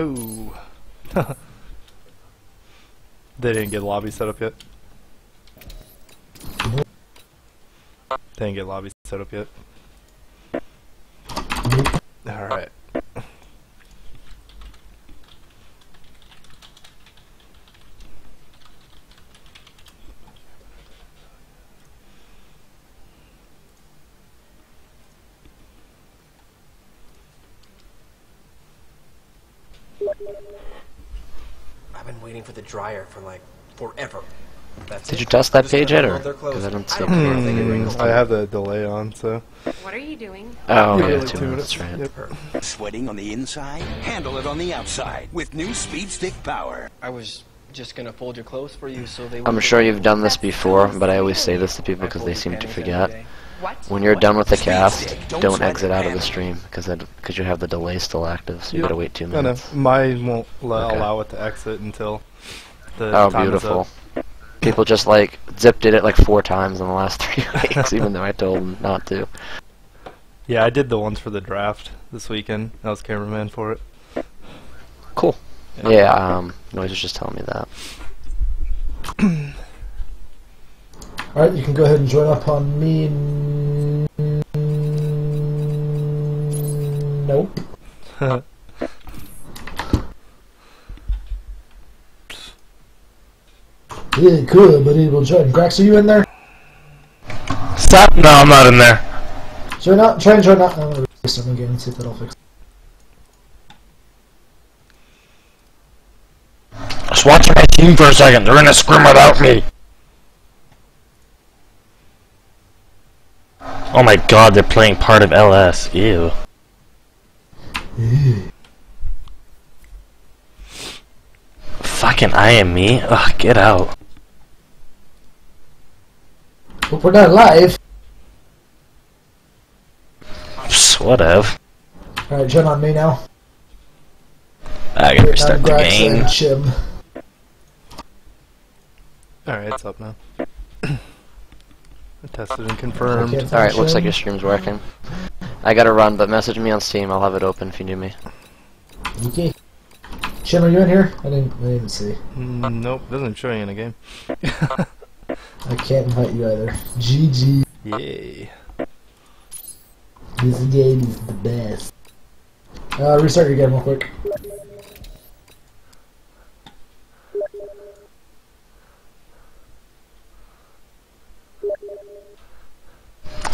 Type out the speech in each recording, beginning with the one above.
Oh. They didn't get lobby set up yet. They didn't get lobby set up yet. Alright. I've been waiting for the dryer for like forever. Did you test that page yet, or? Because I don't see it. I have the delay on, so. What are you doing? Oh, Yeah, yeah, like 2 minutes, right. Yep. Sweating on the inside? Handle it on the outside with new Speed Stick Power. I was just gonna fold your clothes for you so they. I'm sure you've done this before, but I always say this to people because they seem to forget. What? When you're done with the cast, don't exit out of the stream because you have the delay still active, so you gotta wait 2 minutes. Mine won't allow it to exit until the Oh, time beautiful. is up. People just like did it like 4 times in the last 3 weeks, even though I told them not to. Yeah, I did the ones for the draft this weekend. I was cameraman for it. Cool. Yeah, Noise was just telling me that. Alright, you can go ahead and join up on me. Nope. Yeah, cool, but it will join. Grax, are you in there? Stop! No, I'm not in there. Join up, try and join up. I'm gonna restart my game and see if that'll fix it. Just watching my team for a second. They're gonna scrim without me. Oh my god, they're playing part of LS. Ew. Fucking I am me? Ugh, get out. But we're not live. Psst, whatever. Alright, join on me now. I gotta restart the Grax game. and Chim. Alright, it's up now. Tested and confirmed. Okay. Alright, looks like your stream's working. I gotta run, but message me on Steam. I'll have it open if you need me. Okay. Chim, are you in here? I didn't see. Nope, doesn't show you in the game. I can't invite you either. GG. Yay. This game is the best. Restart your game real quick.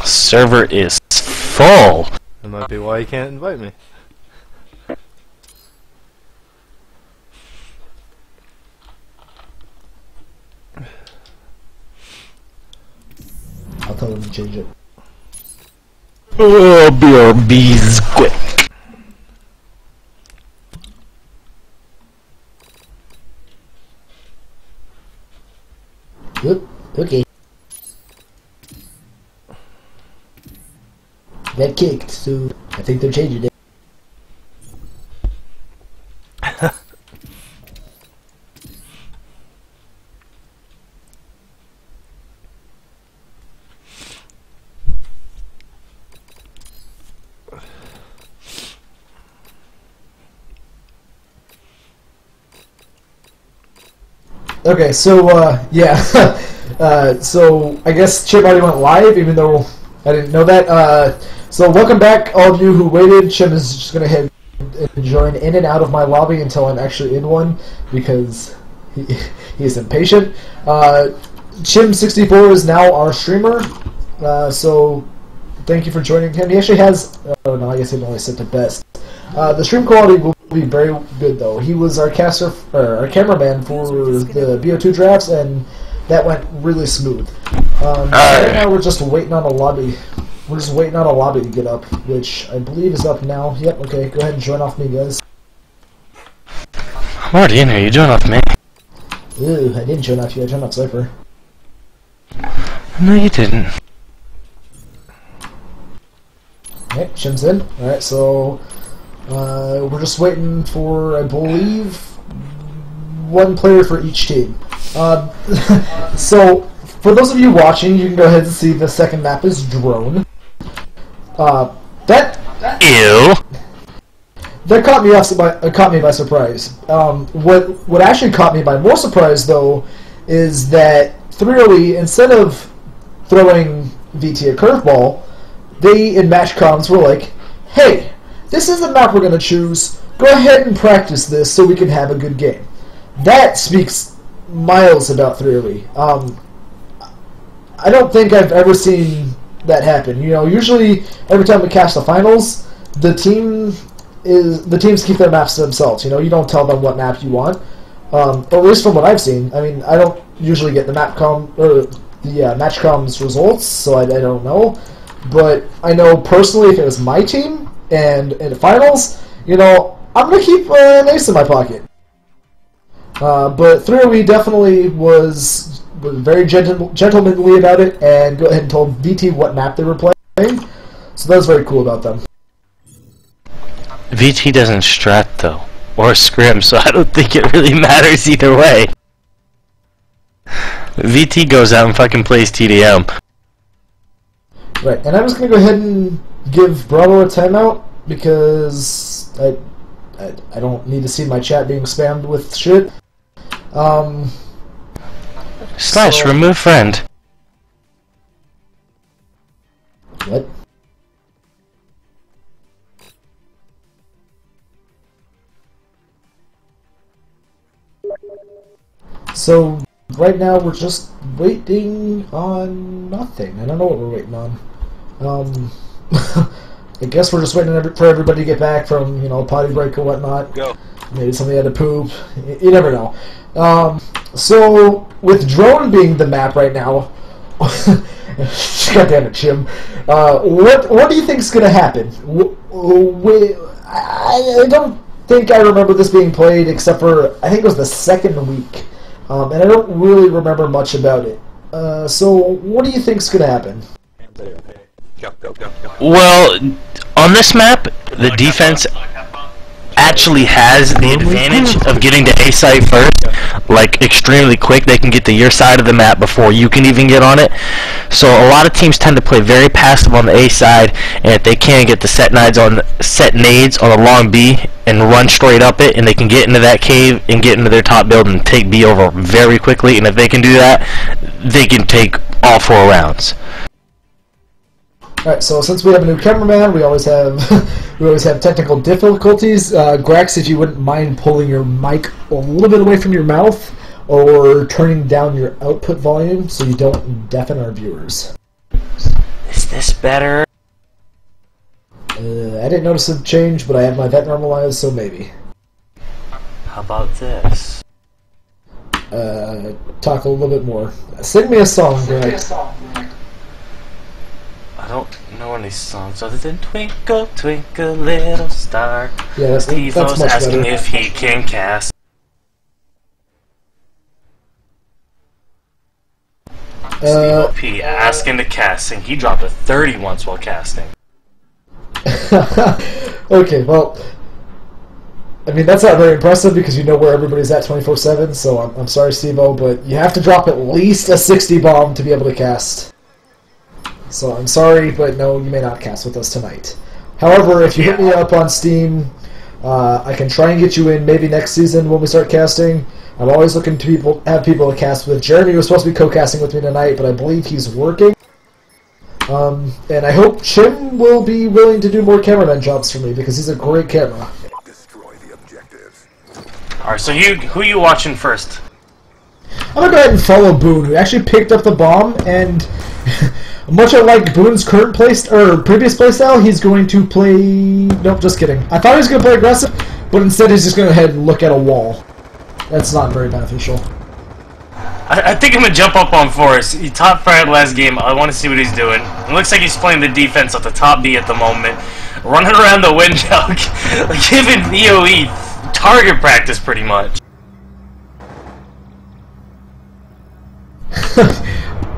Server is full. That might be why you can't invite me. I'll tell them to change it. Oh, BRB's quick. Oop, okay. That kicked, so I think they're changing it. Okay, so, yeah. So, I guess Chip already went live, even though I didn't know that. So, welcome back, all of you who waited. Chip is just going to head and join in and out of my lobby until I'm actually in one, because he is impatient. Chim64 is now our streamer, so thank you for joining him. He actually has... Oh, no, I guess he only set to best. The stream quality will be very good, though. He was our our cameraman for the BO2 drafts, and that went really smooth. Right now we're just waiting on a lobby. We're just waiting on a lobby to get up, which I believe is up now. Yep, okay, go ahead and join off me, guys. I'm already in here. You join off me. Ew, I didn't join off you. I joined off Cypher. No, you didn't. Okay, Shim's in. Alright, so... we're just waiting for, I believe, one player for each team. So, for those of you watching, you can go ahead and see the second map is Drone. Ew. that caught me by surprise. What actually caught me by more surprise, though, is that 3OE, instead of throwing VT a curveball, they, in match comms, were like, hey, this is the map we're going to choose. Go ahead and practice this so we can have a good game. That speaks miles about 3OE. I don't think I've ever seen that happen. You know, usually every time we cast the finals, the teams keep their maps to themselves. You know, you don't tell them what map you want. At least from what I've seen. I mean, I don't usually get the match comms results, so I don't know. But I know personally, if it was my team and in the finals, you know, I'm gonna keep an ace in my pocket. But 3OE definitely was very gentlemanly about it, and go ahead and told VT what map they were playing. So that was very cool about them. VT doesn't strat though, or scrim, so I don't think it really matters either way. VT goes out and fucking plays TDM. Right, and I'm just gonna go ahead and give Bravo a timeout because I don't need to see my chat being spammed with shit. Slash remove friend. What? So right now we're just waiting on nothing. I don't know what we're waiting on. I guess we're just waiting for everybody to get back from, you know, potty break or whatnot. Go. Maybe somebody had to poop. You never know. So with drone being the map right now, God damn it, Jim. What do you think's gonna happen? I don't think I remember this being played except for I think it was the second week, and I don't really remember much about it. So what do you think's gonna happen? Well, on this map, the defense actually has the advantage of getting to A site first, like extremely quick. They can get to your side of the map before you can even get on it. So a lot of teams tend to play very passive on the A side, and if they can get the set nades on the long B and run straight up it, and they can get into that cave and get into their top build and take B over very quickly. And if they can do that, they can take all 4 rounds. Alright, so since we have a new cameraman, we always have technical difficulties. Grax, if you wouldn't mind pulling your mic a little bit away from your mouth or turning down your output volume so you don't deafen our viewers. Is this better? I didn't notice a change, but I have my vet normalized, so maybe. How about this? Talk a little bit more. Sing me a song, Grax. I don't know any songs other than Twinkle, Twinkle, Little Star. Yeah, that's Stevo's much asking better. if he can cast. Steve P asking to casting. He dropped a 30 once while casting. Okay, well, I mean, that's not very impressive because you know where everybody's at 24/7, so I'm sorry, Steve-O, but you have to drop at least a 60 bomb to be able to cast. So I'm sorry, but no, you may not cast with us tonight. However, if you hit me up on Steam, I can try and get you in maybe next season when we start casting. I'm always looking to have people to cast with. Jeremy was supposed to be co-casting with me tonight, but I believe he's working. And I hope Chim will be willing to do more cameraman jobs for me because he's a great camera. Destroy the objectives. Alright, so who you watching first? I'm gonna go ahead and follow Boone, who actually picked up the bomb, and much unlike Boone's current previous playstyle, he's going to play. Nope, just kidding. I thought he was gonna play aggressive, but instead he's just gonna go ahead and look at a wall. That's not very beneficial. I think I'm gonna jump up on Forrest. He top fired last game. I want to see what he's doing. It looks like he's playing the defense at the top B at the moment, running around the window, giving VOE target practice pretty much.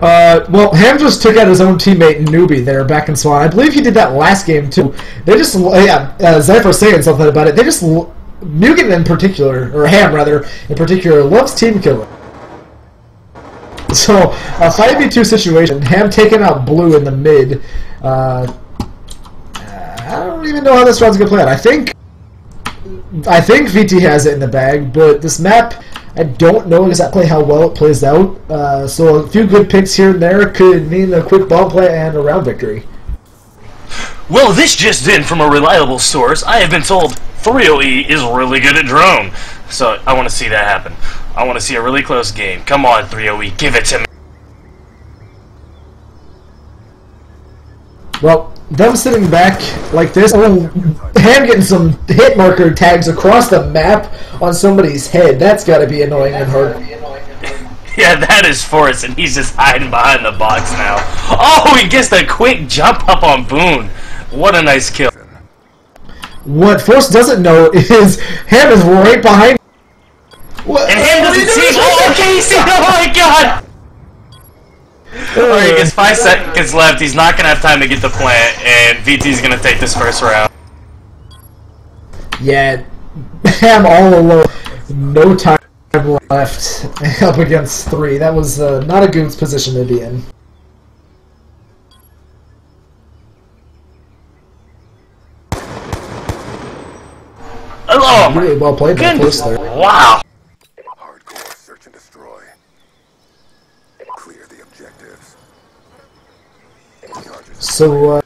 Well, Ham just took out his own teammate Newbie there back in Swan. I believe he did that last game too. They just, Zephyr was saying something about it. They just, Mugen in particular, or Ham rather, in particular, loves team killing. So, a 5v2 situation, Ham taking out Blue in the mid. I don't even know how this round's gonna play out. I think I think VT has it in the bag, but this map, I don't know exactly how well it plays out. So a few good picks here and there could mean a quick bomb play and a round victory. Well, this just in from a reliable source. I have been told 3OE is really good at drone. So I want to see that happen. I want to see a really close game. Come on, 3OE, give it to me. Well, them sitting back like this, Ham getting some hit marker tags across the map on somebody's head. That's got to be annoying and hard. Yeah, that is Forrest, and he's just hiding behind the box now. Oh, he gets the quick jump up on Boone. What a nice kill. What Forrest doesn't know is Ham is right behind. What? And Ham doesn't see him. Oh, okay, he's seen him. Oh my god. Alright, he gets 5 seconds left. He's not going to have time to get the plant, and VT's going to take this first round. Yeah, Ham all alone. No time left up against 3. That was not a good position to be in. Oh, really well played by Forrest there. Wow. Hardcore search and destroy. Clear the objectives. So,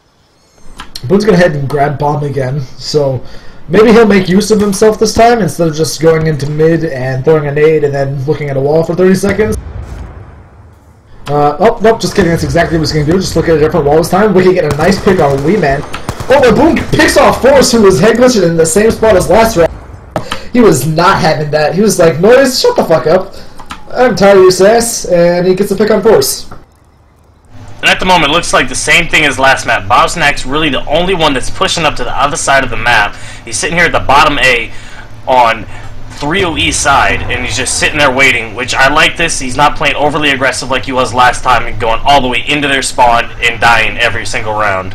Boone's gonna head and grab bomb again, so maybe he'll make use of himself this time instead of just going into mid and throwing a nade and then looking at a wall for 30 seconds. Oh, nope, just kidding, that's exactly what he's gonna do, just look at a different wall this time. We can get a nice pick on Wee Man. Oh, but Boone picks off Forrest, who was head glitching in the same spot as last round. He was not having that. He was like, Noise, shut the fuck up. I'm tired of your sass, and he gets a pick on Forrest. And at the moment, it looks like the same thing as last map. Bosnack's really the only one that's pushing up to the other side of the map. He's sitting here at the bottom A on 3OE side, and he's just sitting there waiting, which I like this. He's not playing overly aggressive like he was last time and going all the way into their spawn and dying every single round.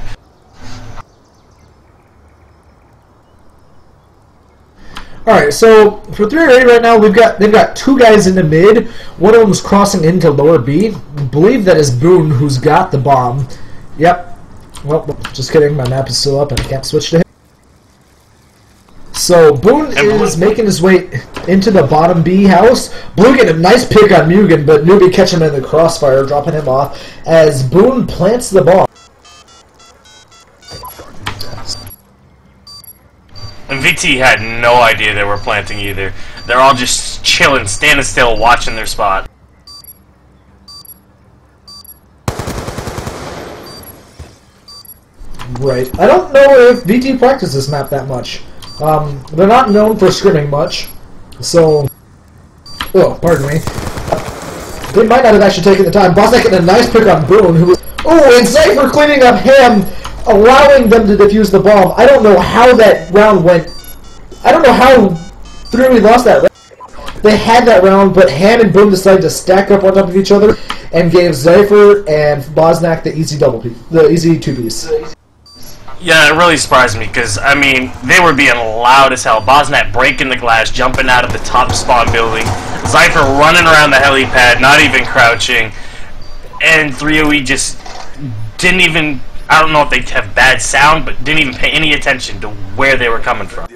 Alright, so for 3-8 right now, they've got 2 guys in the mid. One of them's crossing into lower B. I believe that is Boone, who's got the bomb. Yep. Well, just kidding. My map is still up and I can't switch to him. So Boone is making his way into the bottom B house. Blue getting a nice pick on Mugen, but Newbie catching him in the crossfire, dropping him off as Boone plants the bomb. And VT had no idea they were planting either. They're all just chilling, standing still, watching their spot. Right. I don't know if VT practices this map that much. They're not known for scrimming much, so... Oh, pardon me. They might not have actually taken the time. Bosniak getting a nice pick on Boone, who was... Oh, and Cypher cleaning up Ham, allowing them to defuse the bomb. I don't know how that round went. I don't know how 3-3 lost that round. They had that round, but Ham and Boone decided to stack up on top of each other and gave Cypher and Bosniak the easy the easy 2-piece. Yeah, it really surprised me because, I mean, they were being loud as hell. Bosniak breaking the glass, jumping out of the top spawn building. Cypher running around the helipad, not even crouching. And 3OE just didn't even, I don't know if they have bad sound, but didn't even pay any attention to where they were coming from.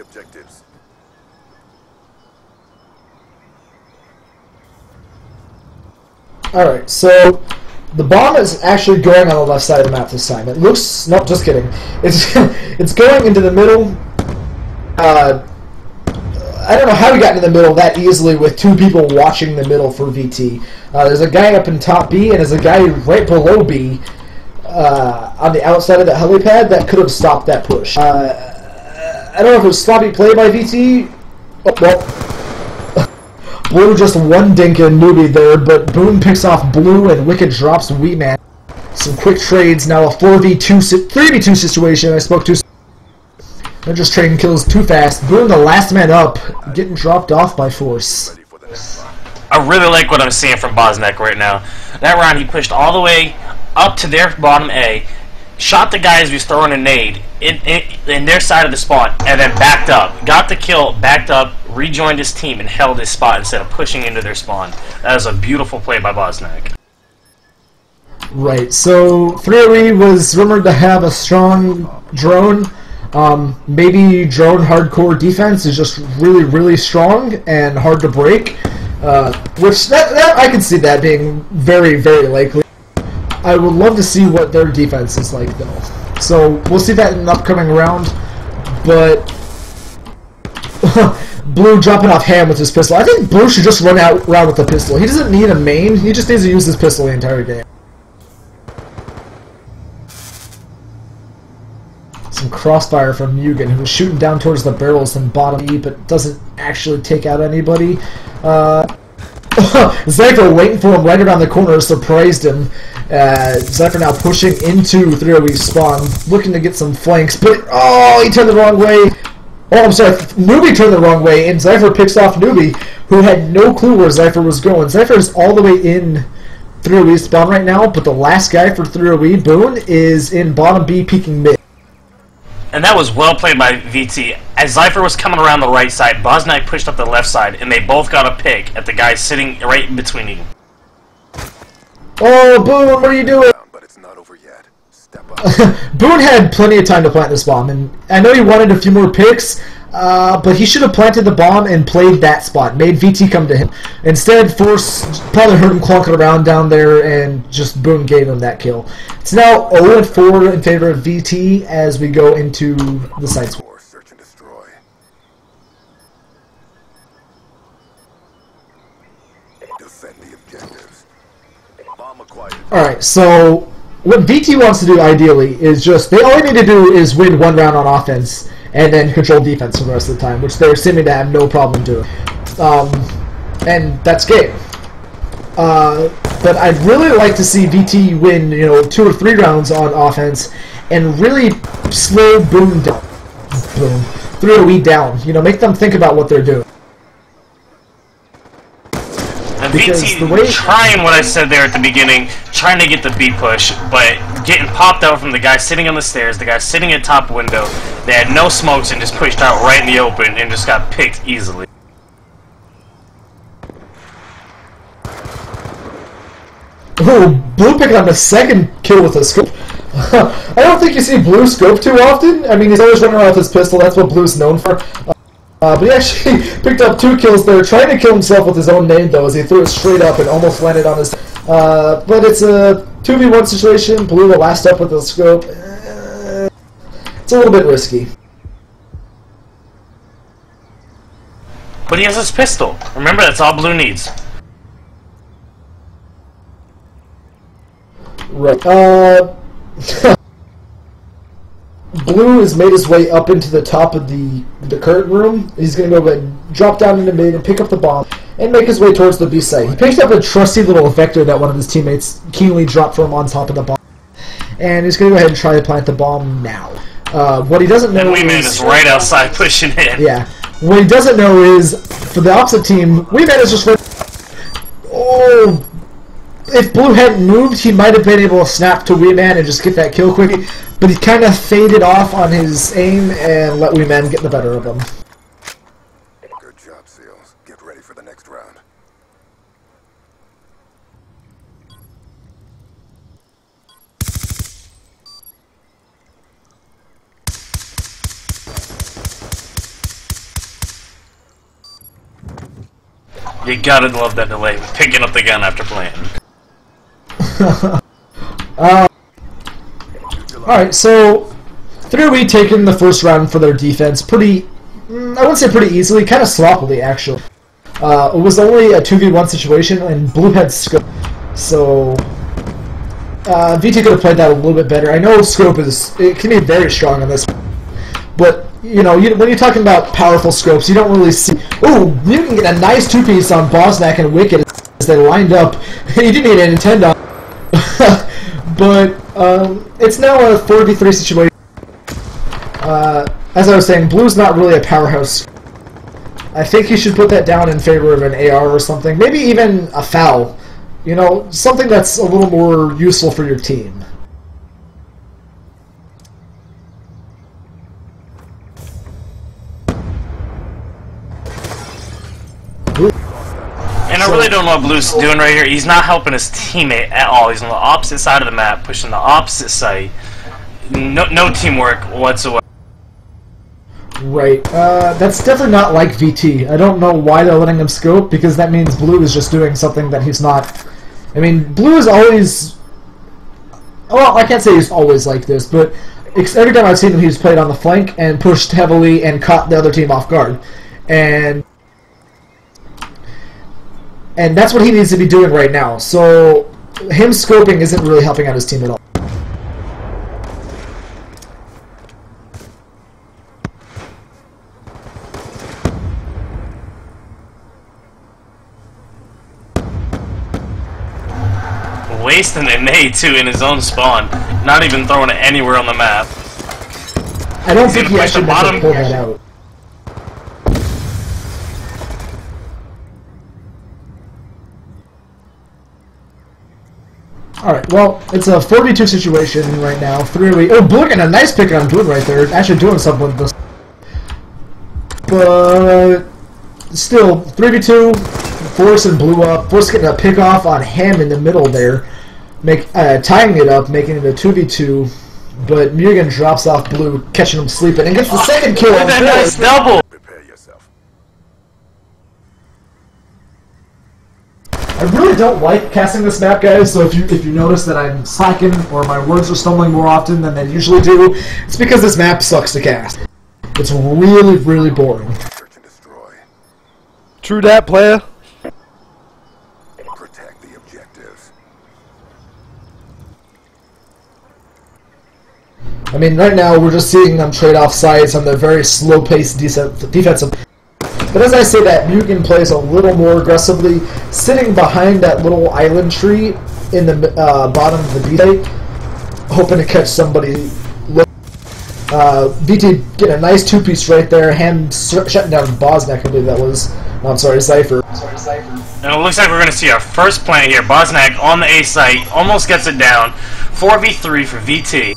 Alright, so the bomb is actually going on the left side of the map this time. It looks... No, just kidding. It's going into the middle. I don't know how we got into the middle that easily with 2 people watching the middle for VT. There's a guy up in top B, and there's a guy right below B on the outside of the helipad that could have stopped that push. I don't know if it was sloppy play by VT. Oh, well... Blue just one dinkin' Newbie there, but Boone picks off Blue and Wicked drops Wee Man. Some quick trades, now a 3v2 situation. I spoke too. They're just trading kills too fast. Boone, the last man up, getting dropped off by Force. I really like what I'm seeing from Bosniak right now. That round he pushed all the way up to their bottom A, shot the guy as he was throwing a nade in their side of the spawn, and then backed up. Got the kill, backed up, rejoined his team, and held his spot instead of pushing into their spawn. That was a beautiful play by Bosniak. Right, so 3OE was rumored to have a strong drone. Maybe drone hardcore defense is just really, really strong and hard to break, which that I can see that being very, very likely. I would love to see what their defense is like, though. So we'll see that in an upcoming round, but Blue dropping off Ham with his pistol. I think Blue should just run around with a pistol. He doesn't need a main, he just needs to use his pistol the entire game. Some crossfire from Mugen, who was shooting down towards the barrels in bottom E, but doesn't actually take out anybody. Zypher waiting for him right around the corner, surprised him. Zypher now pushing into 308 spawn, looking to get some flanks, but oh, he turned the wrong way. Oh, I'm sorry, Newbie turned the wrong way, and Zypher picks off Newbie, who had no clue where Zypher was going. Zypher's all the way in 308 spawn right now, but the last guy for 308, Boone, is in bottom B peeking mid. And that was well played by VT. As Zypher was coming around the right side, Bosniak pushed up the left side, and they both got a pick at the guy sitting right in between them. Oh, Boone, what are you doing? But it's not over yet. Step up. Boone had plenty of time to plant this bomb, and I know he wanted a few more picks, but he should have planted the bomb and played that spot, made VT come to him. Instead, probably heard him clunking around down there, and just Boone gave him that kill. It's now 0-4 in favor of VT as we go into the side swap. Search and destroy. Defend the objectives. Bomb acquired. Alright, so what VT wants to do ideally is just, all they need to do is win one round on offense and then control defense for the rest of the time, which they're seeming to have no problem doing. And that's game. But I'd really like to see VT win, 2 or 3 rounds on offense and really slow Boone down. Boom. 308 down. Make them think about what they're doing. And VT trying what I said there at the beginning, trying to get the B push, but getting popped out from the guy sitting on the stairs, the guy sitting at top window. They had no smokes and just pushed out right in the open and just got picked easily. Oh, Blue picking up a second kill with a scope. I don't think you see Blue scope too often. I mean, he's always running around with his pistol. That's what Blue's known for. But he actually picked up 2 kills there, trying to kill himself with his own nade, though, as he threw it straight up and almost landed on his... but it's a 2v1 situation. Blue the last up with the scope. It's a little bit risky. But he has his pistol. Remember, that's all Blue needs. Right. Blue has made his way up into the top of the curtain room. He's going to go ahead and drop down into mid and pick up the bomb and make his way towards the B site. He picked up a trusty little vector that one of his teammates keenly dropped for him on top of the bomb. And he's going to go ahead and try to plant the bomb now. What he doesn't know is right outside pushing in. Yeah. What he doesn't know is, for the opposite team, Weeman is just... Oh... If Blue hadn't moved, he might have been able to snap to Weeman and just get that kill quickly, but he kind of faded off on his aim and let Weeman get the better of him. Good job, SEALs. Get ready for the next round. You gotta love that delay, picking up the gun after playing. Alright, so 308 taking the first round for their defense pretty, I wouldn't say pretty easily, kind of sloppily actually. It was only a 2v1 situation and Blue had scope, so VT could have played that a little bit better. I know scope it can be very strong on this, but when you're talking about powerful scopes, you don't really see. Oh, you can get a nice 2-piece on Bosniak and Wicked as they lined up. You didn't need an Nintendo. But it's now a 4v3 situation. As I was saying, Blue's not really a powerhouse. I think you should put that down in favor of an AR or something. Maybe even a foul. Something that's a little more useful for your team. And I really don't know what Blue's doing right here. He's not helping his teammate at all. He's on the opposite side of the map, pushing the opposite side. No teamwork whatsoever. Right. That's definitely not like VT. I don't know why they're letting him scope, because that means Blue is just doing something that he's not. I mean, Blue is always... Well, I can't say he's always like this, but every time I've seen him, he's played on the flank and pushed heavily and caught the other team off guard. And that's what he needs to be doing right now. So him scoping isn't really helping out his team at all. Wasting an nade too in his own spawn, not even throwing it anywhere on the map. I don't think he actually meant to pull that out. Alright, well, it's a 4v2 situation right now. 3v... Oh, Blue getting a nice pick on Blue right there. Actually doing something with this. But still, 3v2, Force and Blue up. Force getting a pick off on Ham in the middle there. Tying it up, making it a 2v2. But Mugen drops off Blue, catching him sleeping, and gets the second kill on That nice double! Prepare yourself. I really don't like casting this map, guys, so if you notice that I'm slacking or my words are stumbling more often than they usually do, it's because this map sucks to cast. It's really, really boring. Search and destroy. True that, player. Protect the objectives. I mean, right now we're just seeing them trade off sides on their very slow-paced defensive. But as I say that, Mugen plays a little more aggressively, sitting behind that little island tree in the bottom of the B site, hoping to catch somebody. VT getting a nice two-piece right there, hand shutting down Bosnak, I believe that was. No, I'm sorry, Cypher. And it looks like we're going to see our first plant here. Bosnak on the A site, almost gets it down. 4v3 for VT.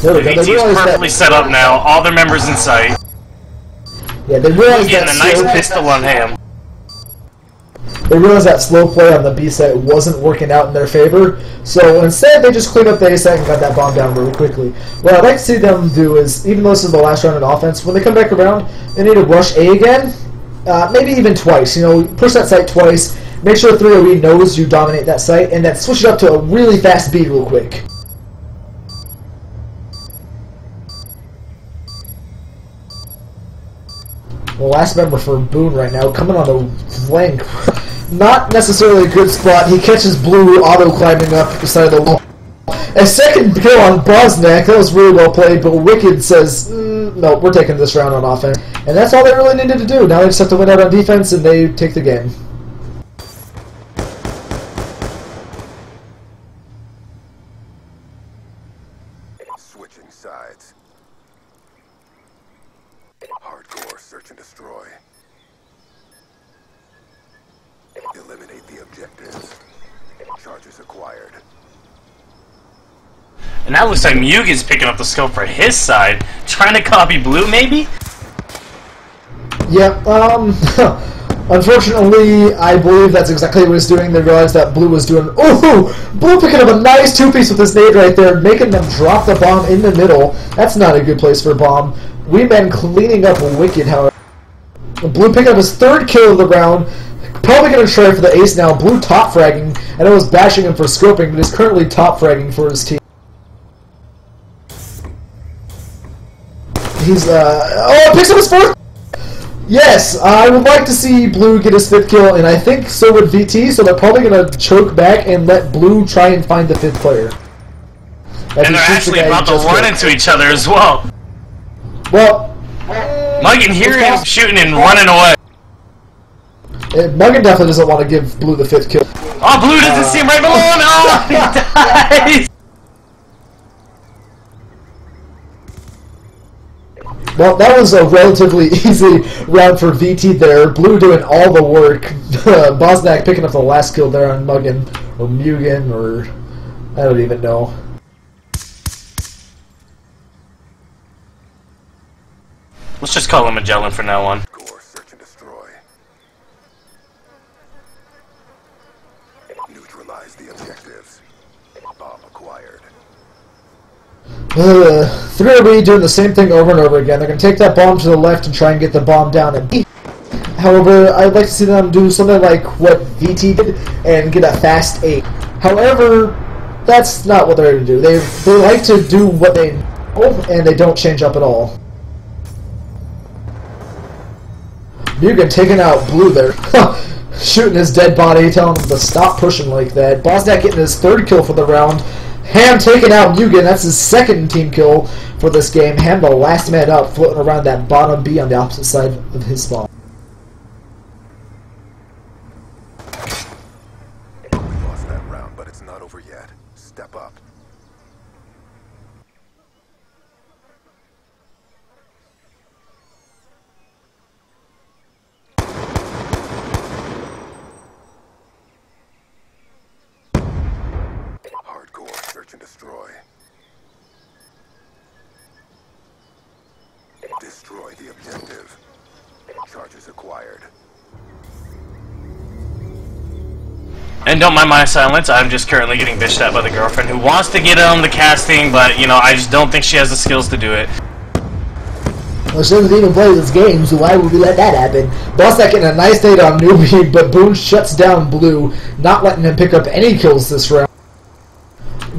VT's perfectly set up now, all their members in sight. Yeah, they realized getting a nice pistol on him. They realized that slow play on the B site wasn't working out in their favor, so instead they just cleaned up the A site and got that bomb down really quickly. What I'd like to see them do is, even though this is the last round in offense, when they come back around, they need to rush A again, maybe even twice. You know, push that site twice, make sure 3OE knows you dominate that site, and then switch it up to a really fast B real quick. The last member for Boone right now, coming on the flank. Not necessarily a good spot. He catches Blue auto-climbing up the side of the wall. A second kill on Bosnak. That was really well played, but Wicked says, no, we're taking this round on offense. And that's all they really needed to do. Now they just have to win out on defense, and they take the game. Switching sides. Hardcore search and destroy. Eliminate the objectives. Charges acquired. And that looks like Mugen's picking up the scope for his side. Trying to copy Blue, maybe? Yeah, unfortunately, I believe that's exactly what he's doing. They realized that Blue was doing... Oh! Blue picking up a nice two-piece with his nade right there, making them drop the bomb in the middle. That's not a good place for a bomb. We've been cleaning up Wicked, however. Blue picking up his third kill of the round. Probably going to try for the ace now. Blue top fragging. I know I was bashing him for scoping, but he's currently top fragging for his team. He's, oh, picks up his fourth! Yes, I would like to see Blue get his fifth kill, and I think so would VT, so they're probably going to choke back and let Blue try and find the fifth player. And they're actually about to run into each other as well. Well, Mug can hear him shooting and running away. Muggin definitely doesn't want to give Blue the fifth kill. Oh, Blue doesn't see him right below him. Oh, he dies. Well, that was a relatively easy round for VT there. Blue doing all the work. Bosnak picking up the last kill there on Muggin, or Mugen, or I don't even know. Let's just call him Magellan for now on. Core search and destroy. Neutralize the objectives. Bomb acquired. 3B doing the same thing over and over again. They're going to take that bomb to the left and try and get the bomb down at B. However, I'd like to see them do something like what VT did and get a fast 8. However, that's not what they're going to do. They like to do what they know, and they don't change up at all. Mugen taking out Blue there. Shooting his dead body, telling him to stop pushing like that. Bosnak getting his 3rd kill for the round. Ham taking out Mugen. That's his 2nd team kill for this game. Ham the last man up, floating around that bottom B on the opposite side of his spawn. We lost that round, but it's not over yet. Step up. Hardcore, search and destroy. Destroy the objective. Charges acquired. And don't mind my silence, I'm just currently getting bitched at by the girlfriend who wants to get on the casting, but, you know, I just don't think she has the skills to do it. Well, she doesn't even play this game, so why would we let that happen? Bosnak getting a nice date on Newbie, but Boone shuts down Blue, not letting him pick up any kills this round.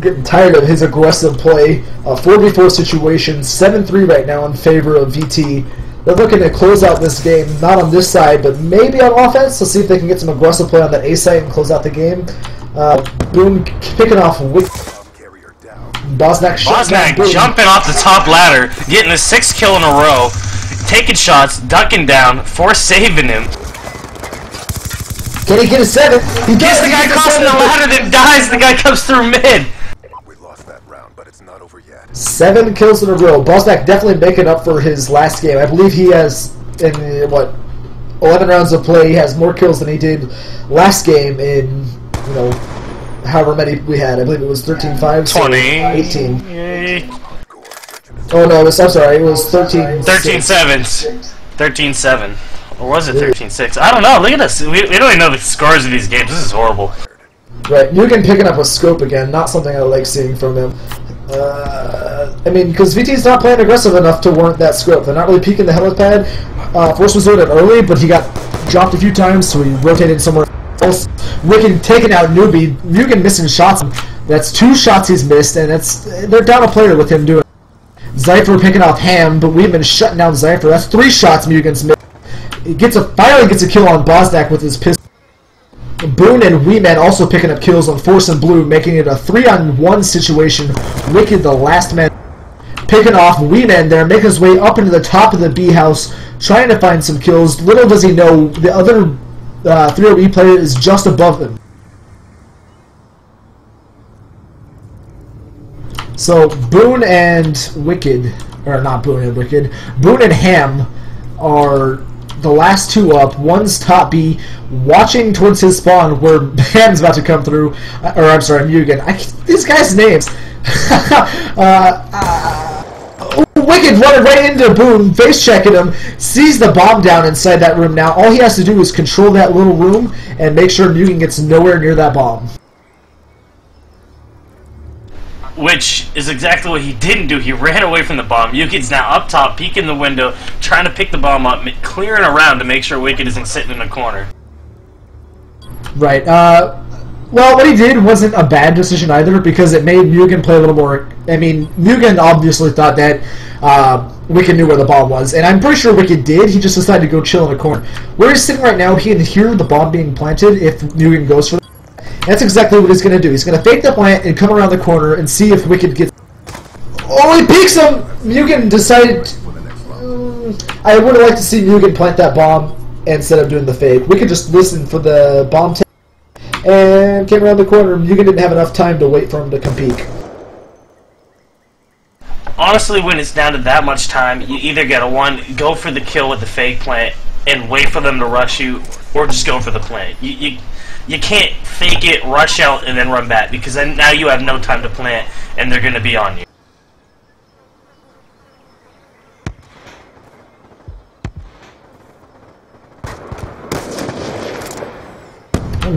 Getting tired of his aggressive play. 4v4 situation, 7-3 right now in favor of VT. They're looking to close out this game, not on this side, but maybe on offense. Let's see if they can get some aggressive play on that A site and close out the game. Boone picking off Wick. Bosnak jumping off the top ladder, getting a 6th kill in a row, taking shots, ducking down, force saving him. Can he get a 7? He gets the guy crossing the ladder, then dies. The guy comes through mid. We lost that round, but it's not over yet. 7 kills in a row. Bosnak definitely making up for his last game. I believe he has, in 11 rounds of play, he has more kills than he did last game in, however many we had. I believe it was 13-5, so 20. 18. Yay. Oh no, I'm sorry, it was 13-7. 13-7. Or was it 13-6? I don't know. Look at this. We don't even know the scores of these games. This is horrible. Right, Mugen picking up a scope again. Not something I like seeing from him. I mean, because VT's not playing aggressive enough to warrant that scope. They're not really peeking the helipad. Force was doing it early, but he got dropped a few times, so he rotated somewhere else. Wicked taking out Newbie. Mugen missing shots. That's 2 shots he's missed, and they're down a player with him doing it. Zypher picking off Ham, but we've been shutting down Zypher. That's 3 shots Mugen's missed. He finally gets a kill on Bosnak with his pistol. Boone and Weeman also picking up kills on Force and Blue, making it a 3-on-1 situation. Wicked, the last man, picking off Weeman there, making his way up into the top of the B house, trying to find some kills. Little does he know, the other 3OE player is just above him. So Boone and Wicked, or not Boone and Wicked, Boone and Ham are the last 2 up. One's top B, watching towards his spawn where Ham's about to come through. Or I'm sorry, Mugen. These guys' names. Wicked running right into Boone, face checking him, sees the bomb down inside that room. Now all he has to do is control that little room and make sure Mugen gets nowhere near that bomb. Which is exactly what he didn't do. He ran away from the bomb. Yuki's now up top, peeking the window, trying to pick the bomb up, clearing around to make sure Wicked isn't sitting in a corner. Right. Well, what he did wasn't a bad decision either, because it made Mugen play a little more... I mean, Mugen obviously thought that Wicked knew where the bomb was, and I'm pretty sure Wicked did. He just decided to go chill in a corner. Where he's sitting right now, he can hear the bomb being planted if Mugen goes for it. That's exactly what he's going to do. He's going to fake the plant and come around the corner and see if Wicked gets... Oh, he peeks him! Mugen decided... I would have liked to see Mugen plant that bomb instead of doing the fake. Wicked just listened for the bomb and came around the corner. Mugen didn't have enough time to wait for him to come peek. Honestly, when it's down to that much time, you either gotta go for the kill with the fake plant and wait for them to rush you, or just go for the plant. You can't fake it, rush out, and then run back, because then now you have no time to plant, and they're going to be on you.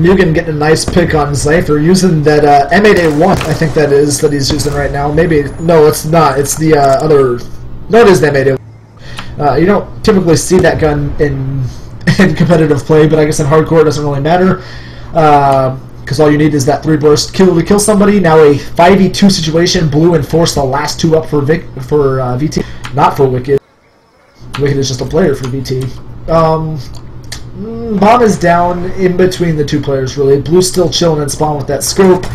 Mugen getting a nice pick on Zypher using that M8A1, I think that he's using right now. Maybe, no, it's not. It's the other, no, it is the M8A1. You don't typically see that gun in competitive play, but I guess in hardcore it doesn't really matter. Because all you need is that 3-burst kill to kill somebody. Now a 5v2 situation. Blue and force the last 2 up for VT. Not for Wicked. Wicked is just a player for VT. Bomb is down in between the 2 players, really. Blue's still chilling in spawn with that scope,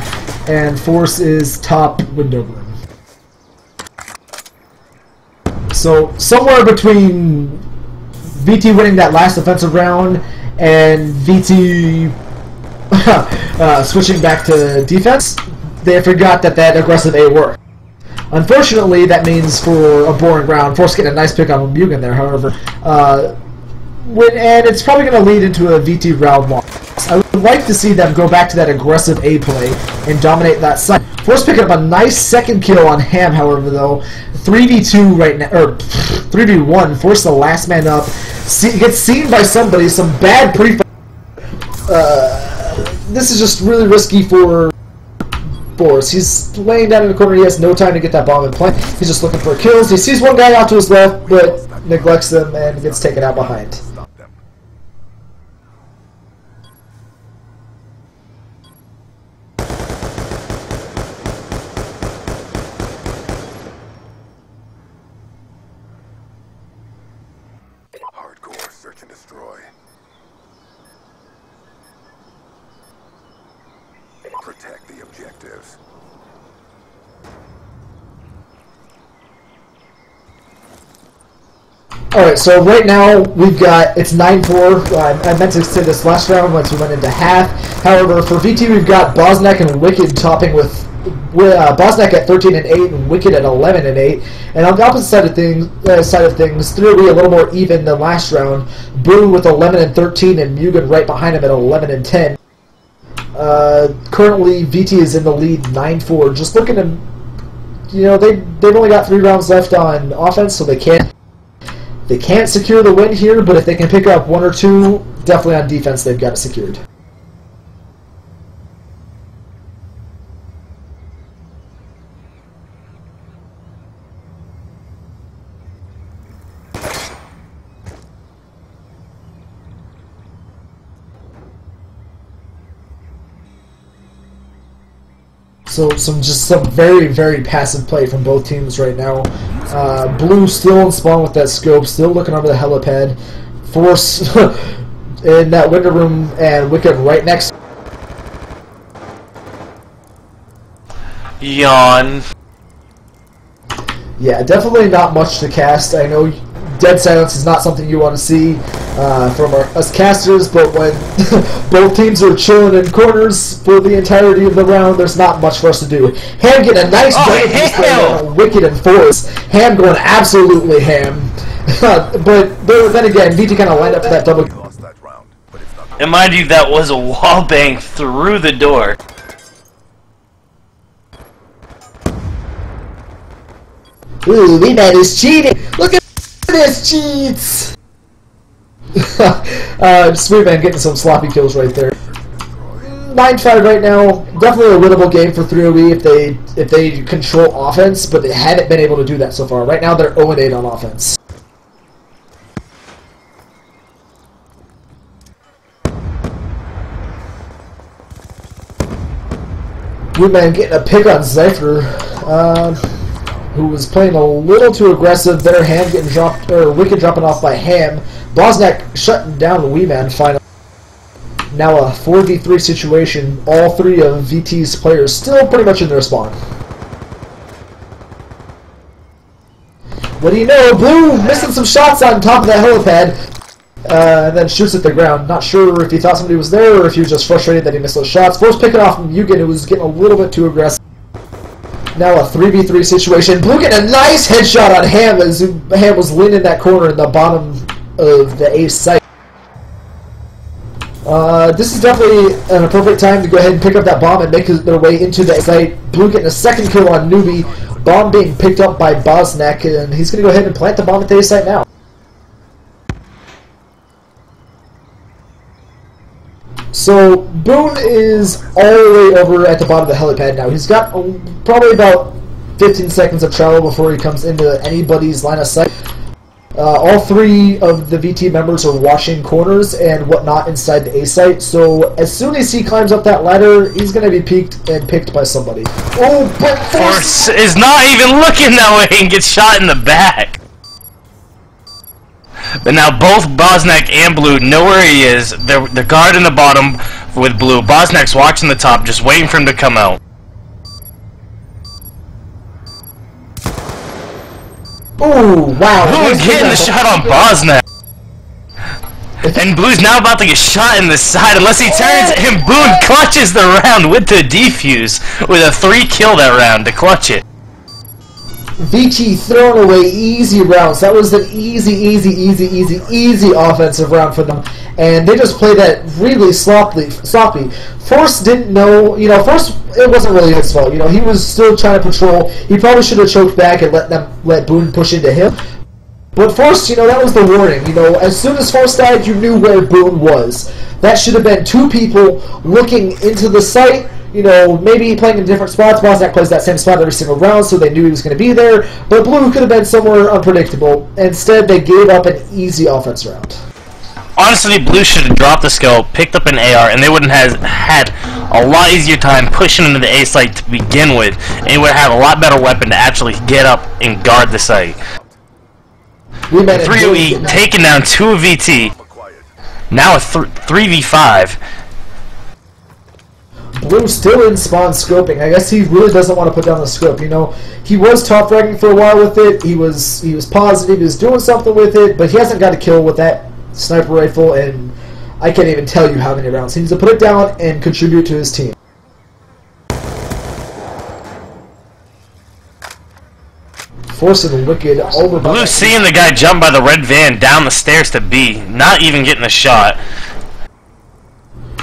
and Force is top window room. So somewhere between VT winning that last offensive round and VT switching back to defense, they forgot that aggressive A worked. Unfortunately, that means for a boring round, Force getting a nice pick on Mugen there, however. And it's probably going to lead into a VT round loss. I would like to see them go back to that aggressive A play and dominate that side. Force picking up a nice second kill on Ham, however, though. 3v2 right now, or 3v1, Force the last man up. Gets seen by somebody, some bad pre-fire. This is just really risky for Force. He's laying down in the corner. He has no time to get that bomb in play. He's just looking for kills. He sees one guy out to his left, but neglects them and gets taken out behind. Hardcore search and destroy. Protect the objectives. Alright, so right now we've got, it's 9-4. I meant to say this last round once we went into half. However, for VT we've got Bosnak and Wicked topping with Bosnak at 13 and 8 and Wicked at 11 and 8. And on the opposite side of things, 3-3 a little more even than last round. Boo with 11 and 13 and Mugen right behind him at 11 and 10. Currently, VT is in the lead 9-4. Just looking at, they've only got 3 rounds left on offense, so they can't secure the win here. But if they can pick up 1 or 2, definitely on defense, they've got it secured. So some very, very passive play from both teams right now. Blue still in spawn with that scope, still looking over the helipad. Force in that window room, and Wicked right next. Yawn. Yeah, definitely not much to cast. I know dead silence is not something you want to see from us casters, but when both teams are chilling in corners for the entirety of the round, there's not much for us to do. Ham getting a nice on Wicked and Force. Ham going absolutely ham. but then again, VT kind of lined up for that double. And mind you, that was a wall bang through the door. Ooh, V-Man is cheating! Look at this, cheats! Sweetman getting some sloppy kills right there. 9-5 right now. Definitely a winnable game for 3OE if they control offense, but they haven't been able to do that so far. Right now they're 0-8 on offense. Sweetman getting a pick on Zypher, who was playing a little too aggressive. Their Ham getting dropped, or Wicked dropping off by Ham. Bosnak shutting down the Wee Man finally. Now a 4v3 situation. All 3 of VT's players still pretty much in their spawn. What do you know? Blue missing some shots on top of that helipad. And then shoots at the ground. Not sure if he thought somebody was there or if he was just frustrated that he missed those shots. Force picking off Mugen, who was getting a little bit too aggressive. Now a 3v3 situation. Blue getting a nice headshot on Ham as Ham was leaning in that corner in the bottom of the ace site. This is definitely an appropriate time to go ahead and pick up that bomb and make their way into the site. Blue getting a second kill on Newbie. Bomb being picked up by Bosnak, and he's going to go ahead and plant the bomb at the ace site now. So Boone is all the way over at the bottom of the helipad now. He's got probably about 15 seconds of travel before he comes into anybody's line of sight. All three of the VT members are watching corners and whatnot inside the A site, so as soon as he climbs up that ladder, he's going to be peeked and picked by somebody. Oh, but Force is not even looking that way and gets shot in the back. But now both Bosnak and Blue know where he is. They're guarding the bottom with Blue. Bosnak's watching the top, just waiting for him to come out. oh, wow. Blue's getting the shot on Bosnak. And Blue's now about to get shot in the side unless he turns, and Boone clutches the round with the defuse with a 3-kill that round to clutch it. VT throwing away easy rounds. That was an easy offensive round for them. And they just played that really sloppy. Force didn't know, Force, it wasn't really his fault. He was still trying to patrol. He probably should have choked back and let Boone push into him. But Force, that was the warning. As soon as Force died, you knew where Boone was. That should have been two people looking into the site. Maybe playing in different spots. Bosnak plays that same spot every single round, so they knew he was going to be there. But Blue could have been somewhere unpredictable. Instead, they gave up an easy offense round. Honestly, Blue should have dropped the scope, picked up an AR, and they wouldn't have had a lot easier time pushing into the A site to begin with, and he would have had a lot better weapon to actually get up and guard the site. 3-0-E taking down 2 of VT, now a 3v5. Blue still in spawn scoping. I guess he really doesn't want to put down the scope. He was top fragging for a while with it. He was positive. He was doing something with it, but he hasn't got a kill with that sniper rifle, and I can't even tell you how many rounds. He needs to put it down and contribute to his team. Forcing Wicked over. Blue seeing the guy jump by the red van down the stairs to B, not even getting a shot.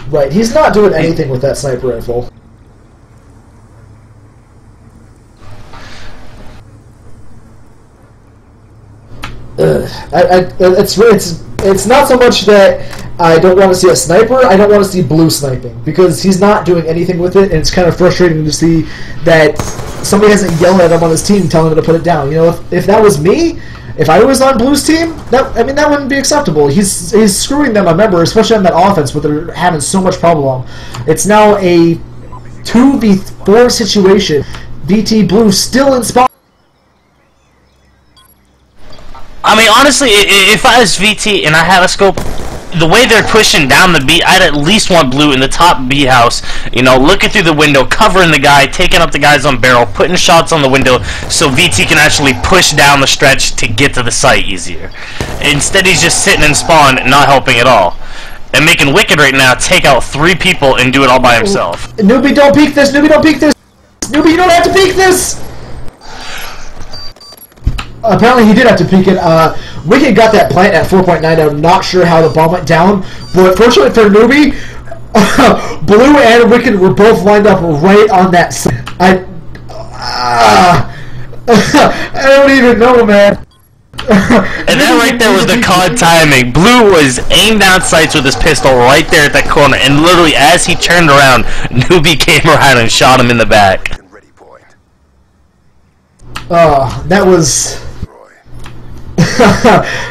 Right, he's not doing anything with that sniper rifle. It's not so much that I don't want to see a sniper, I don't want to see Blue sniping, because he's not doing anything with it, and it's kind of frustrating to see that somebody hasn't yelled at him on his team telling him to put it down. If that was me, if I was on Blue's team, that wouldn't be acceptable. He's screwing them, remember, especially on that offense, where they're having so much problem. It's now a 2v4 situation. VT Blue still in spawn. I mean, honestly, if I was VT and I had a scope, the way they're pushing down the B, I'd at least want Blue in the top B house, looking through the window, covering the guy, taking up the guys on barrel, putting shots on the window, so VT can actually push down the stretch to get to the site easier. Instead, he's just sitting in spawn, not helping at all. And making Wicked right now take out 3 people and do it all by himself. Newbie, don't peek this! Newbie, don't peek this! Newbie, you don't have to peek this! Apparently he did have to peek it. Wicked got that plant at 4.9. I'm not sure how the bomb went down, but fortunately for Newbie, Blue and Wicked were both lined up right on that side. I don't even know, man. And that right there was the COD timing. Blue was aimed down sights with his pistol right there at that corner, and literally as he turned around, Newbie came around and shot him in the back. That was...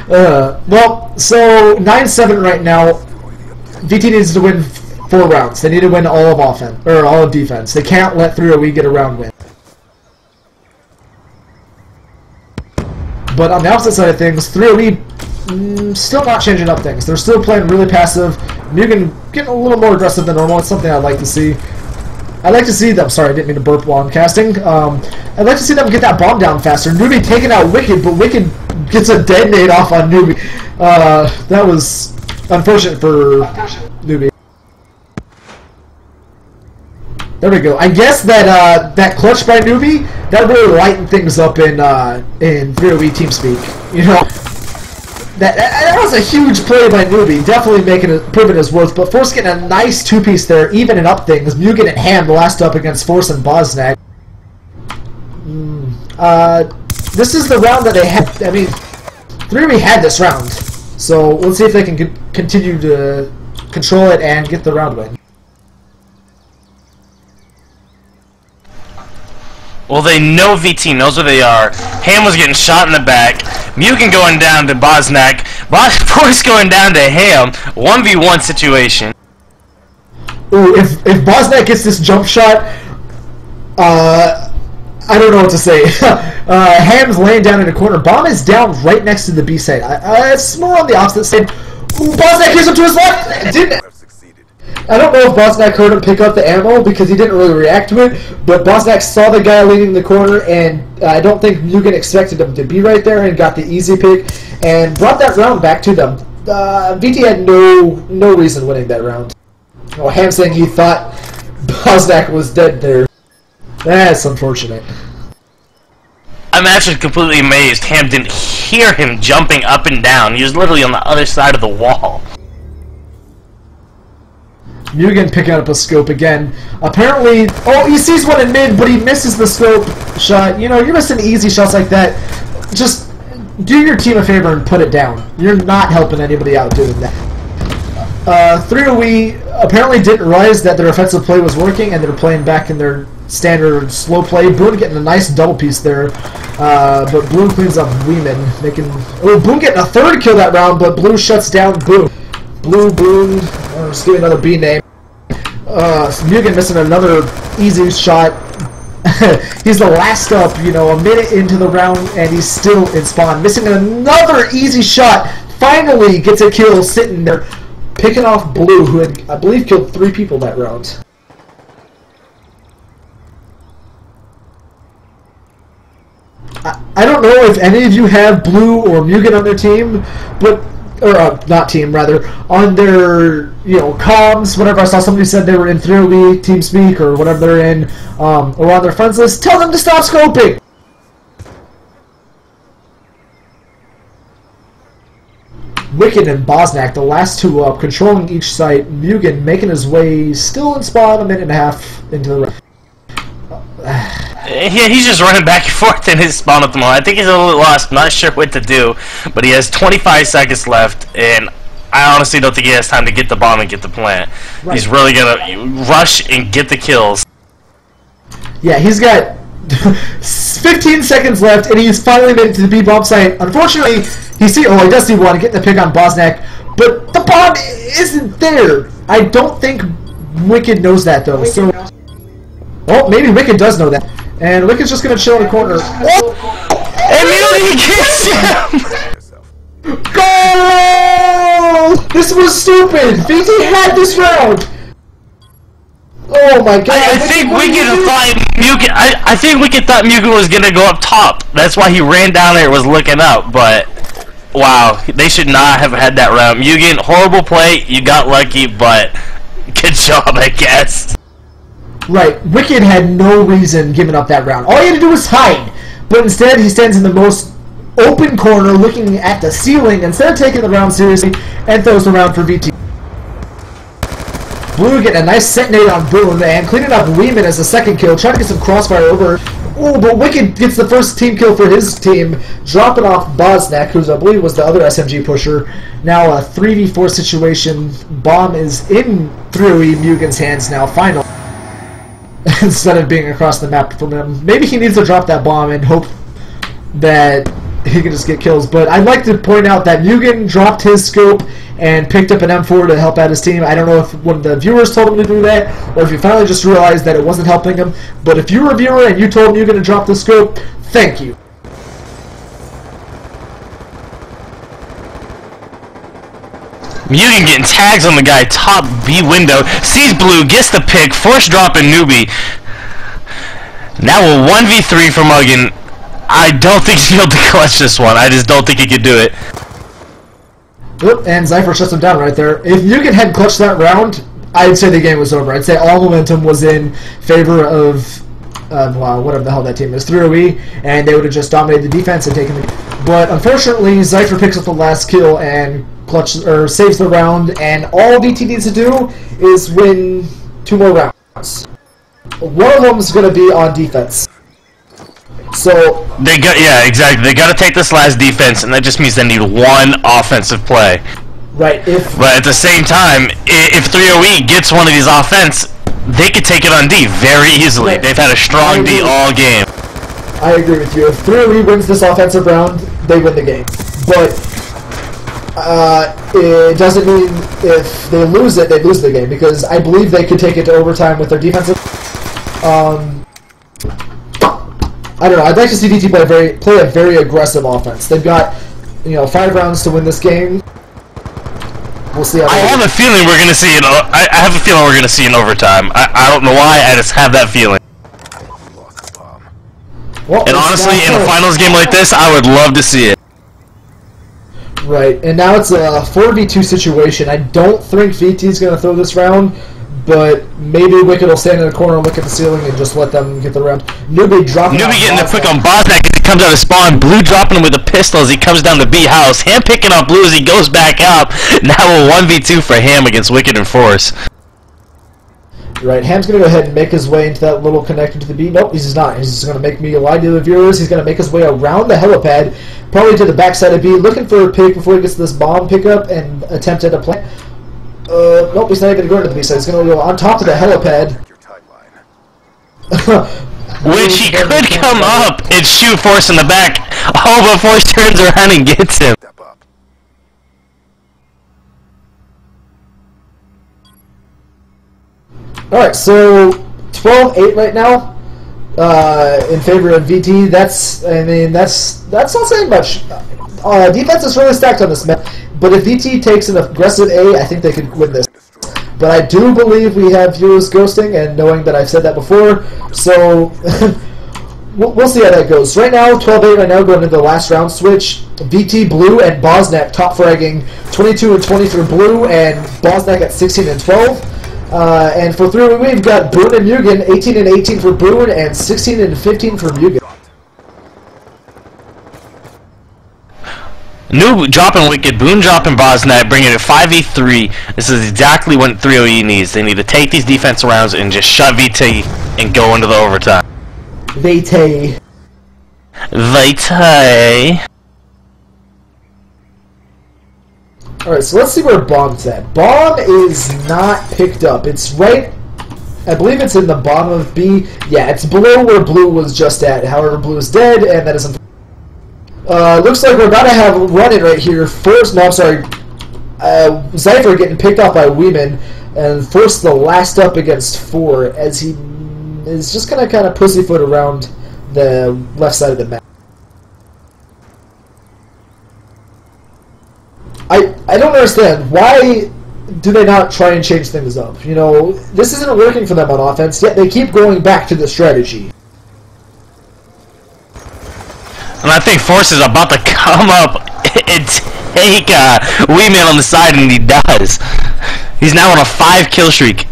well, so 9-7 right now. VT needs to win 4 rounds. They need to win all of offense or all of defense. They can't let 3-0-E get a round win. But on the opposite side of things, 3-0-E still not changing up things. They're still playing really passive. Mugen getting a little more aggressive than normal. It's something I'd like to see. I'd like to see them. Sorry, I didn't mean to burp while I'm casting. I'd like to see them get that bomb down faster. Newbie taking out Wicked, but Wicked gets a detonate off on Newbie. That was unfortunate for Newbie. There we go. I guess that that clutch by Newbie, that really lightened things up in 3-0-E TeamSpeak. That was a huge play by Newbie, definitely proving his worth, but Force getting a nice 2-piece there, evening up things. Mugen and Ham last up against Force and Bosnak. This is the round that they had. I mean, 3-0-E had this round, so let's see if they can continue to control it, and get the round win. Well, they know VT knows where they are. Ham was getting shot in the back. Mugen going down to Bosnak. Force going down to Ham. 1v1 situation. Ooh, if Bosnak gets this jump shot, I don't know what to say. Ham's laying down in a corner. Bomb is down right next to the B side. It's more on the opposite side. Ooh, Bosnak here's him to his left! I don't know if Bosnak heard him pick up the ammo because he didn't really react to it, but Bosnak saw the guy leaning in the corner, and I don't think Mugen expected him to be right there and got the easy pick and brought that round back to them. VT had no reason winning that round. Oh, Ham saying he thought Bosnak was dead there. That's unfortunate. I'm actually completely amazed Ham didn't hear him jumping up and down. He was literally on the other side of the wall. Mugen picking up a scope again. Apparently, oh, he sees one in mid, but he misses the scope shot. You know, you're missing easy shots like that. Just do your team a favor and put it down. You're not helping anybody out doing that. 3OE apparently didn't realize that their offensive play was working, and they're playing back in their standard slow play. Boone getting a nice double piece there, but Blue cleans up Weeman, making... Oh, Boone getting a third kill that round, but Blue shuts down Boone. Boone, just give me another B name. Mugen missing another easy shot. He's the last up, you know, a minute into the round, and he's still in spawn. Missing another easy shot. Finally gets a kill sitting there, picking off Blue, who had, I believe, killed 3 people that round. I don't know if any of you have Blue or Mugen on their team, but... or not team, rather, on their, you know, comms, whatever. I saw somebody said they were in 3OE, TeamSpeak, or whatever they're in, or on their friends list. Tell them to stop scoping! Wicked and Bosnak, the last 2 up, controlling each site. Mugen making his way, still in spawn, a minute and a half into the round. Yeah, he's just running back and forth in his spawn at the moment. I think he's a little lost, not sure what to do, but he has 25 seconds left, and I honestly don't think he has time to get the bomb and get the plant. Right. He's really gonna rush and get the kills. Yeah, he's got 15 seconds left, and he's finally made it to the B bomb site. Unfortunately, he does see one, getting the pick on Bosnak, but the bomb isn't there. I don't think Wicked knows that though. So, oh, maybe Wicked does know that. And Wicked's just gonna chill in the corner. Oh! And Mugen gets him! Goal! This was stupid! VT had this round! Oh my god! I think Wicked thought Mugen. I think Wicked thought Mugen was gonna go up top. That's why he ran down there and was looking up, but wow, they should not have had that round. Mugen, horrible play, you got lucky, but good job, I guess. Right, Wicked had no reason giving up that round. All he had to do was hide, but instead he stands in the most open corner looking at the ceiling instead of taking the round seriously and throws the round for VT. Blue getting a nice set nade on Boone and cleaning up Weeman as the second kill, trying to get some crossfire over. Ooh, but Wicked gets the first team kill for his team, dropping off Bosnak, who I believe was the other SMG pusher. Now a 3v4 situation. Bomb is in 3OE Mugen's hands now, finally. Instead of being across the map from him. Maybe he needs to drop that bomb and hope that he can just get kills. But I'd like to point out that Mugen dropped his scope and picked up an M4 to help out his team. I don't know if one of the viewers told him to do that, or if he finally just realized that it wasn't helping him. But if you were a viewer and you told Mugen to drop the scope, thank you. Mugen getting tags on the guy, top B window, sees Blue, gets the pick, force dropping Newbie. Now a 1v3 for Mugen. I don't think he'll be able to clutch this one. I just don't think he could do it. Oop, and Zypher shuts him down right there. If Mugen had clutched that round, I'd say the game was over. I'd say all momentum was in favor of well, whatever the hell that team is, 3OE, and they would have just dominated the defense and taken the... But unfortunately, Zypher picks up the last kill and saves the round, and all VT needs to do is win 2 more rounds. One of them is going to be on defense. So yeah, exactly. They got to take this last defense, and that just means they need one offensive play. Right. But at the same time, if 3OE gets one of these offense, they could take it on D very easily. Right. They've had a strong D all game. I agree with you. If 3OE wins this offensive round, they win the game. But it doesn't mean if they lose it, they lose the game, because I believe they could take it to overtime with their defensive. I don't know. I'd like to see DT play a very aggressive offense. They've got 5 rounds to win this game. We'll see. I have a feeling we're gonna see it. I have a feeling we're gonna see an overtime. I don't know why. I just have that feeling. Well, and honestly, in a finals game like this, I would love to see it. Right, and now it's a 4v2 situation. I don't think VT's going to throw this round, but maybe Wicked will stand in the corner and look at the ceiling and just let them get the round. Newbie getting the quick on Bosnak as he comes out of spawn. Blue dropping him with a pistol as he comes down to B house. Ham picking up Blue as he goes back up. Now a 1v2 for Ham against Wicked and Force. Right, Ham's going to go ahead and make his way into that little connector to the B. Nope, he's not. He's just going to make me lie to the viewers. He's going to make his way around the helipad, probably to the backside of B, looking for a pick before he gets to this bomb pickup and attempt at a plant. Nope, he's not even going to go into the B side. He's going to go on top of the helipad. Which he could come up and shoot Force in the back. Oh, but Force turns around and gets him. Alright, so 12-8 right now in favor of VT. That's not saying much. Defense is really stacked on this map, but if VT takes an aggressive A, I think they could win this. But I do believe we have viewers ghosting, and knowing that I've said that before, so we'll see how that goes. Right now, 12-8 right now, going into the last round switch. VT Blue and Bosnak top fragging 22 and 20 for Blue, and Bosnak at 16 and 12. And for 3, we've got Boone and Mugen, 18 and 18 for Boone, and 16 and 15 for Mugen. New dropping Wicked, Boone dropping Bosnak, bringing it 5v3. This is exactly what 3OE needs. They need to take these defense rounds and just shut VT and go into the overtime. VT. Alright, so let's see where Bomb's at. Bomb is not picked up. It's right, I believe it's in the bottom of B. Yeah, it's below where Blue was just at. However, Blue is dead, and that isn't. Looks like we're about to have a run-in right here. First, no, I'm sorry. Zypher getting picked off by Weeman, and forced the last up against 4, as he is just going to kind of pussyfoot around the left side of the map. I don't understand. Why do they not try and change things up? This isn't working for them on offense, yet they keep going back to the strategy. And I think Force is about to come up and take Weeman on the side, and he does. He's now on a 5-kill streak.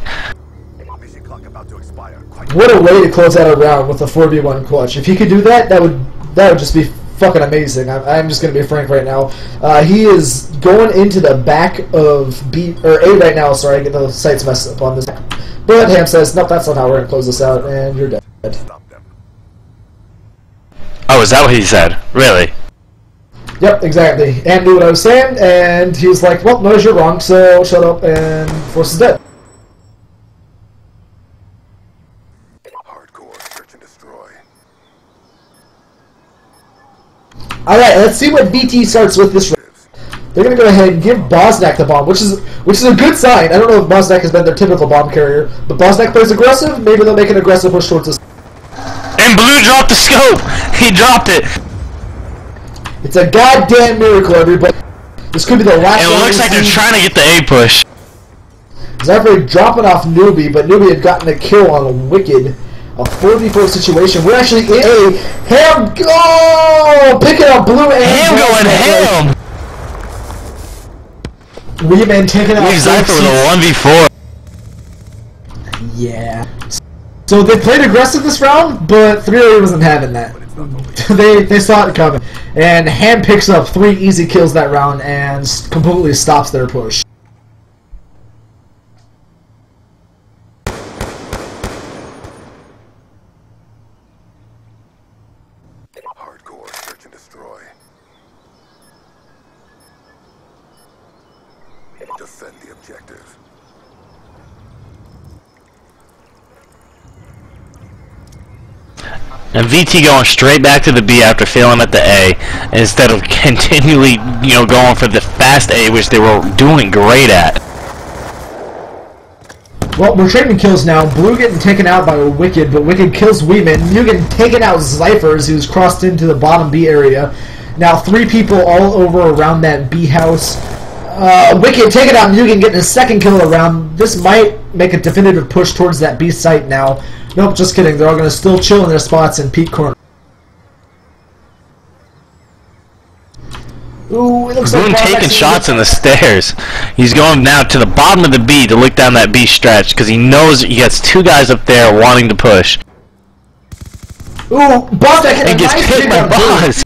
What a way to close out a round with a 4v1 clutch. If he could do that, that would just be fucking amazing. I'm just going to be frank right now. He is going into the back of B or A right now. Sorry, I get the sights messed up on this. But Ham says, nope, that's not how we're going to close this out, and you're dead. Oh, is that what he said? Really? Yep, exactly. Ham knew what I was saying, and he was like, well, no, you're wrong, so shut up, and Force is dead. Hardcore search and destroy. Alright, let's see what VT starts with this round. They're going to go ahead and give Bosnak the bomb, which is a good sign. I don't know if Bosnak has been their typical bomb carrier, but Bosnak plays aggressive. Maybe they'll make an aggressive push towards us. And Blue dropped the scope! He dropped it! It's a goddamn miracle, everybody. This could be the last one. It looks like they're trying to get the A push. Zypher dropping off Newbie, but Newbie had gotten a kill on Wicked. A 4v4 situation. We're actually in A. Ham go! Picking up Blue and Ham going ham! Weeman taking out Zypher with a 1v4. Yeah. So they played aggressive this round, but 3OE wasn't having that. They saw it coming. And Ham picks up 3 easy kills that round and completely stops their push. Hardcore search and destroy. Defend the objective. And VT going straight back to the B after failing at the A, instead of continually, going for the fast A, which they were doing great at. Well, we're trading kills now. Blue getting taken out by Wicked, but Wicked kills Weeman. You getting taken out Zyphers, who's crossed into the bottom B area. Now 3 people all over around that B house. Wicked taking out Mugen, getting a second kill around. This might make a definitive push towards that B site now. Nope, just kidding. They're all going to still chill in their spots in peak corner. Ooh, it looks Boone like taking shots in the stairs. He's going now to the bottom of the B to look down that B stretch because he knows he gets 2 guys up there wanting to push. Ooh, Boss that He gets kicked by Boss.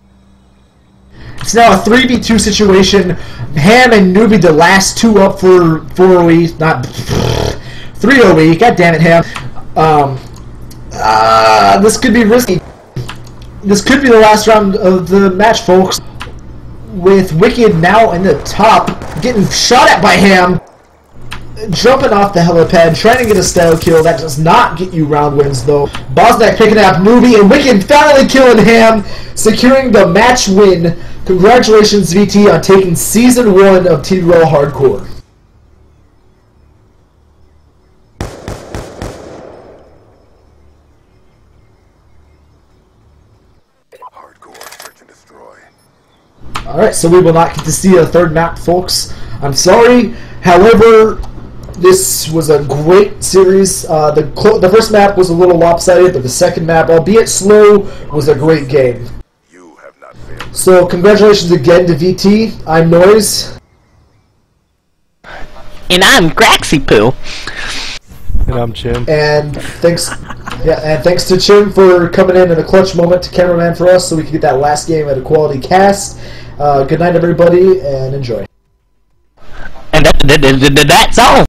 It's now a 3v2 situation. Ham and Newbie, the last 2 up for 4OE, not 3OE. God damn it, Ham. This could be risky. This could be the last round of the match, folks. With Wicked now in the top, getting shot at by Ham, jumping off the helipad, trying to get a style kill. That does not get you round wins, though. Bosnak picking up Newbie, and Wicked finally killing Ham, securing the match win. Congratulations, VT, on taking Season 1 of TWL Hardcore. Hardcore, search and destroy. Alright, so we will not get to see a third map, folks. I'm sorry. However, this was a great series. The first map was a little lopsided, but the second map, albeit slow, was a great game. You have not failed. So, congratulations again to VT. I'm Noise. And I'm Graxy Poo. And I'm Jim. And thanks to Chim for coming in a clutch moment to cameraman for us so we could get that last game at a quality cast. Good night, everybody, and enjoy. And that's all.